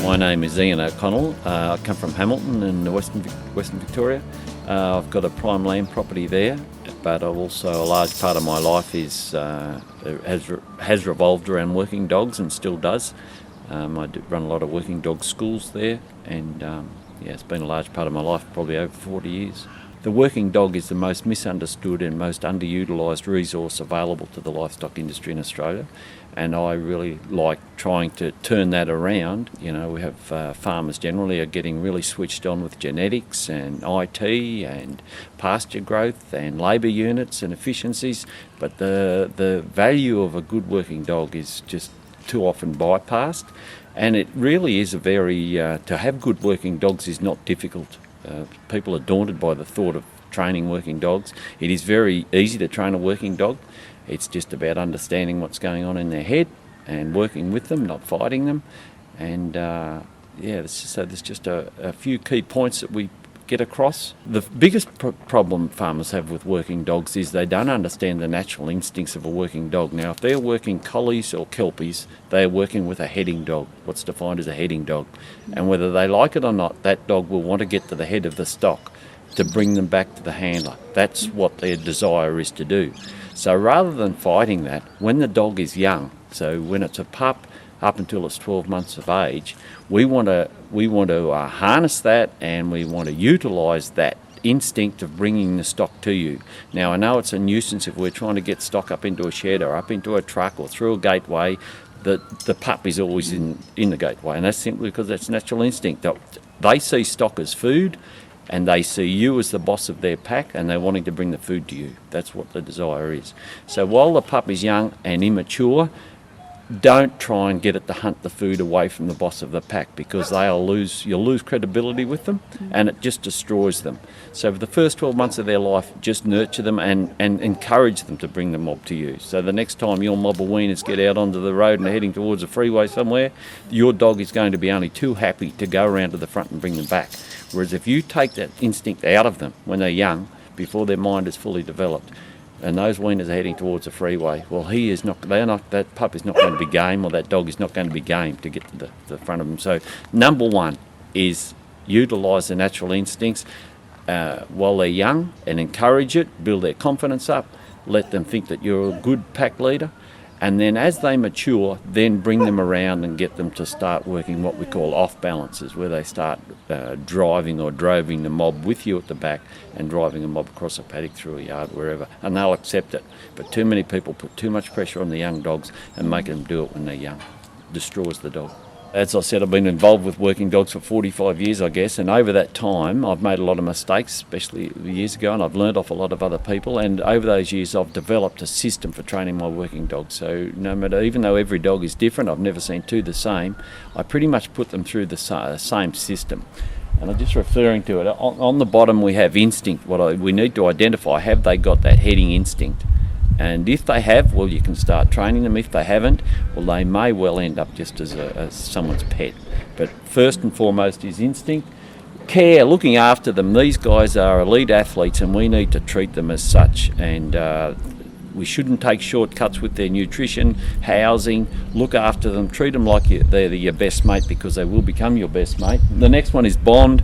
My name is Ian O'Connell. I come from Hamilton in Western Victoria. I've got a prime land property there, but also a large part of my life has revolved around working dogs and still does. I run a lot of working dog schools there, and it's been a large part of my life, probably over 40 years. The working dog is the most misunderstood and most underutilised resource available to the livestock industry in Australia, and I really like trying to turn that around. You know, we have farmers generally are getting really switched on with genetics and IT and pasture growth and labour units and efficiencies, but the value of a good working dog is just too often bypassed, and it really is to have good working dogs is not difficult. People are daunted by the thought of training working dogs. It is very easy to train a working dog. It's just about understanding what's going on in their head and working with them, not fighting them. And so there's just a few key points that we get across. The biggest problem farmers have with working dogs is they don't understand the natural instincts of a working dog. Now, if they're working collies or kelpies, they're working with a heading dog, what's defined as a heading dog. And whether they like it or not, that dog will want to get to the head of the stock to bring them back to the handler. That's what their desire is to do. So rather than fighting that, when the dog is young, so when it's a pup up until it's 12 months of age, we want to harness that, and we want to utilise that instinct of bringing the stock to you. Now, I know it's a nuisance if we're trying to get stock up into a shed or up into a truck or through a gateway. The pup is always in the gateway, and that's simply because that's natural instinct. They see stock as food, and they see you as the boss of their pack, and they're wanting to bring the food to you. That's what the desire is. So while the pup is young and immature, don't try and get it to hunt the food away from the boss of the pack, because you'll lose credibility with them, and it just destroys them. So for the first 12 months of their life, just nurture them and encourage them to bring the mob to you. So the next time your mob of weaners get out onto the road and they're heading towards a freeway somewhere, your dog is going to be only too happy to go around to the front and bring them back. Whereas if you take that instinct out of them when they're young, before their mind is fully developed, and those weaners are heading towards a freeway, well, that pup is not going to be game, or that dog is not going to be game to get to the front of them. So number one is utilise the natural instincts while they're young, and encourage it, build their confidence up, let them think that you're a good pack leader, and then as they mature, then bring them around and get them to start working what we call off balances, where they start driving the mob with you at the back, and driving a mob across a paddock, through a yard, wherever, and they'll accept it. But too many people put too much pressure on the young dogs and make them do it when they're young. Destroys the dog. As I said, I've been involved with working dogs for 45 years, I guess, and over that time I've made a lot of mistakes, especially years ago, and I've learned off a lot of other people, and over those years I've developed a system for training my working dogs. So even though every dog is different, I've never seen two the same, I pretty much put them through the same system. And I'm just referring to it. On the bottom we have instinct. We need to identify, have they got that heading instinct? And if they have, well, you can start training them. If they haven't, well, they may well end up just as someone's pet. But first and foremost is instinct. Care, looking after them. These guys are elite athletes, and we need to treat them as such. And we shouldn't take shortcuts with their nutrition, housing. Look after them. Treat them like they're your best mate, because they will become your best mate. The next one is bond.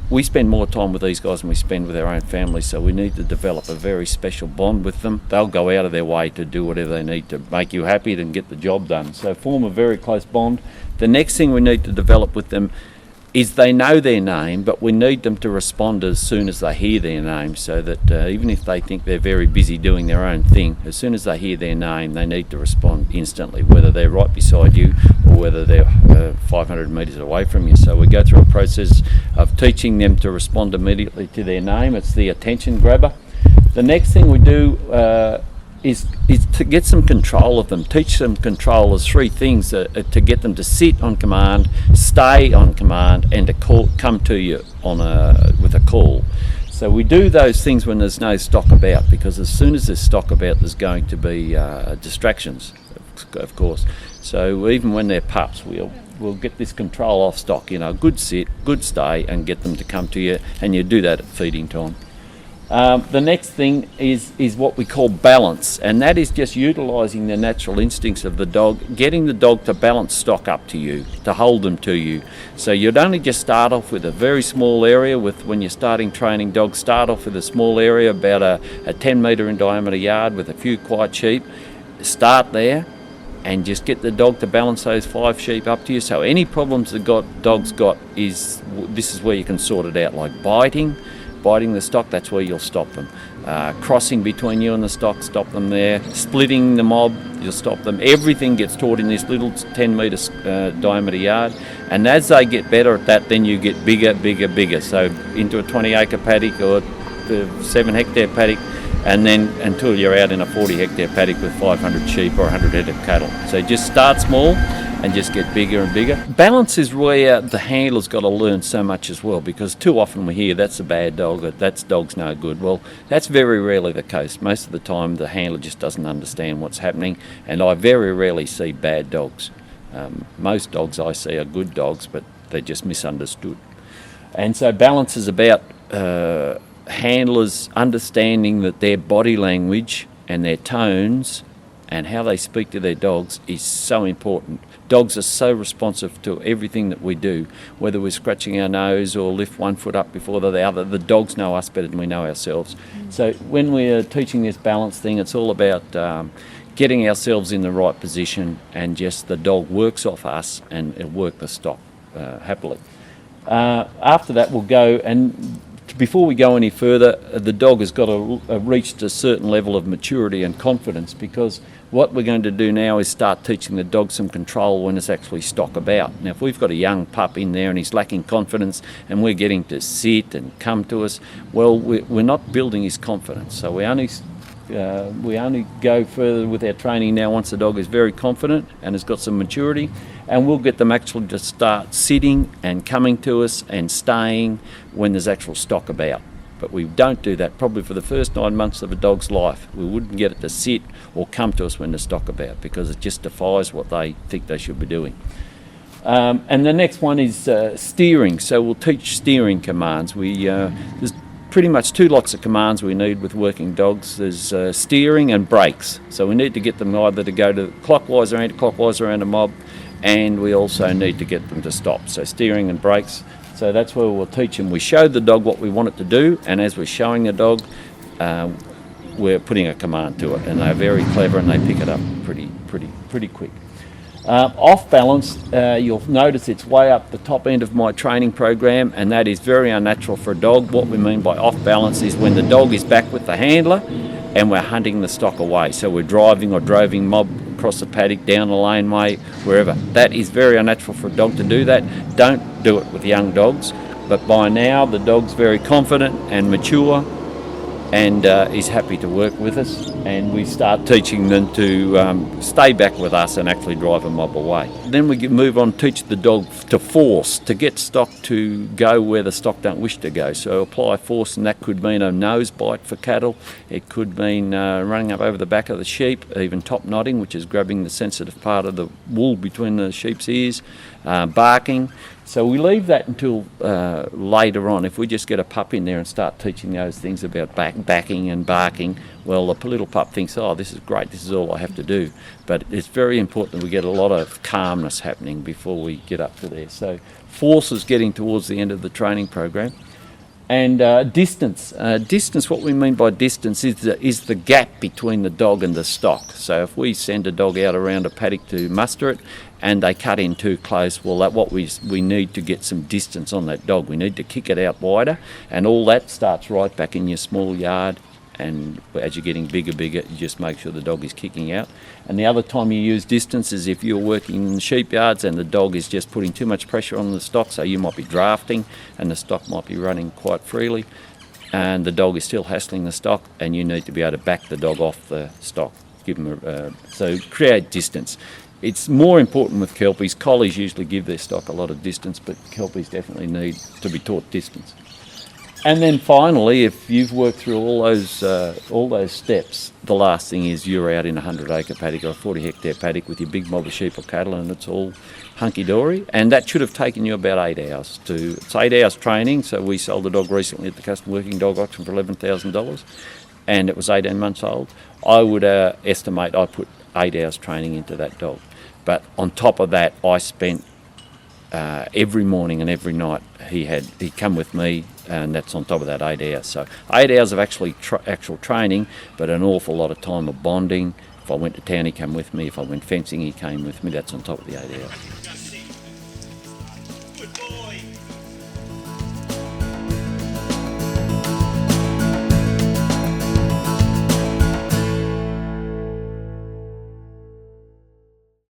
We spend more time with these guys than we spend with our own families, so we need to develop a very special bond with them. They'll go out of their way to do whatever they need to make you happy and get the job done. So form a very close bond. The next thing we need to develop with them is they know their name, but we need them to respond as soon as they hear their name, so that even if they think they're very busy doing their own thing, as soon as they hear their name, they need to respond instantly, whether they're right beside you or whether they're 500 metres away from you. So we go through a process of teaching them to respond immediately to their name. It's the attention grabber. The next thing we do is to get some control of them. Teach them control. There's three things to get them to sit on command, stay on command, and to come to you with a call. So we do those things when there's no stock about, because as soon as there's stock about, there's going to be distractions, of course. So even when they're pups, we'll get this control off stock, good sit, good stay, and get them to come to you, and you do that at feeding time. The next thing is what we call balance, and that is just utilising the natural instincts of the dog, getting the dog to balance stock up to you, to hold them to you. So you'd only just start off with a very small area. When you're starting training dogs, start off with a small area, about a 10 metre in diameter yard with a few quiet sheep. Start there and just get the dog to balance those 5 sheep up to you. So any problems the dog's got, this is where you can sort it out, like biting the stock, that's where you'll stop them. Crossing between you and the stock, stop them there. Splitting the mob, you'll stop them. Everything gets taught in this little 10 metre diameter yard, and as they get better at that, then you get bigger. So into a 20 acre paddock or the 7 hectare paddock, and then until you're out in a 40 hectare paddock with 500 sheep or 100 head of cattle. So just start small and just get bigger and bigger. Balance is where the handler's got to learn so much as well, because too often we hear that's a bad dog, or that dog's no good. Well, that's very rarely the case. Most of the time the handler just doesn't understand what's happening, and I very rarely see bad dogs. Most dogs I see are good dogs, but they're just misunderstood. And so balance is about handlers understanding that their body language and their tones and how they speak to their dogs is so important. Dogs are so responsive to everything that we do, whether we're scratching our nose or lift one foot up before the other. The dogs know us better than we know ourselves. So when we're teaching this balance thing, it's all about getting ourselves in the right position, and just the dog works off us and it'll work the stock happily. After that we'll go, and before we go any further, the dog has got to reach a certain level of maturity and confidence, because what we're going to do now is start teaching the dog some control when it's actually stock about. Now, if we've got a young pup in there and he's lacking confidence and we're getting to sit and come to us, well, we're not building his confidence. So we only go further with our training now once the dog is very confident and has got some maturity, and we'll get them actually to start sitting and coming to us and staying when there's actual stock about. But we don't do that probably for the first 9 months of a dog's life. We wouldn't get it to sit or come to us when there's stock about, because it just defies what they think they should be doing. And the next one is steering. So we'll teach steering commands. There's pretty much 2 lots of commands we need with working dogs. There's steering and brakes. So we need to get them either to go to clockwise or anti-clockwise around a mob, and we also need to get them to stop. So steering and brakes. So that's where we'll teach them. We show the dog what we want it to do, and as we're showing the dog, we're putting a command to it, and they're very clever and they pick it up pretty quick. Off balance, you'll notice it's way up the top end of my training program, and that is very unnatural for a dog. What we mean by off balance is when the dog is back with the handler and we're hunting the stock away. So we're driving or droving mob across the paddock, down the laneway, wherever. That is very unnatural for a dog to do that. Don't do it with young dogs. But by now the dog's very confident and mature, and is happy to work with us, and we start teaching them to stay back with us and actually drive a mob away. Then we move on, teach the dog to force, to get stock to go where the stock don't wish to go. So apply force, and that could mean a nose bite for cattle. It could mean running up over the back of the sheep, even top knotting, which is grabbing the sensitive part of the wool between the sheep's ears, barking. So we leave that until later on. If we just get a pup in there and start teaching those things about backing and barking, well, the little pup thinks, oh, this is great, this is all I have to do. But it's very important that we get a lot of calmness happening before we get up to there. So force is getting towards the end of the training program. And distance. Distance, what we mean by distance is the gap between the dog and the stock. So if we send a dog out around a paddock to muster it and they cut in too close, well, we need to get some distance on that dog. We need to kick it out wider, and all that starts right back in your small yard. And as you're getting bigger, you just make sure the dog is kicking out. And the other time you use distance is if you're working in sheep yards and the dog is just putting too much pressure on the stock, so you might be drafting and the stock might be running quite freely, and the dog is still hassling the stock, and you need to be able to back the dog off the stock. So create distance. It's more important with Kelpies. Collies usually give their stock a lot of distance, but Kelpies definitely need to be taught distance. And then finally, if you've worked through all those steps, the last thing is you're out in a 100-acre paddock or a 40-hectare paddock with your big mob of sheep or cattle, and it's all hunky-dory. And that should have taken you about 8 hours. It's 8 hours training. So we sold a dog recently at the Custom Working Dog Auction for $11,000, and it was 18 months old. I would estimate I put 8 hours training into that dog. But on top of that, I spent every morning and every night he'd come with me, and that's on top of that 8 hours. So 8 hours of actual training, but an awful lot of time of bonding. If I went to town, he came with me. If I went fencing, he came with me. That's on top of the 8 hours.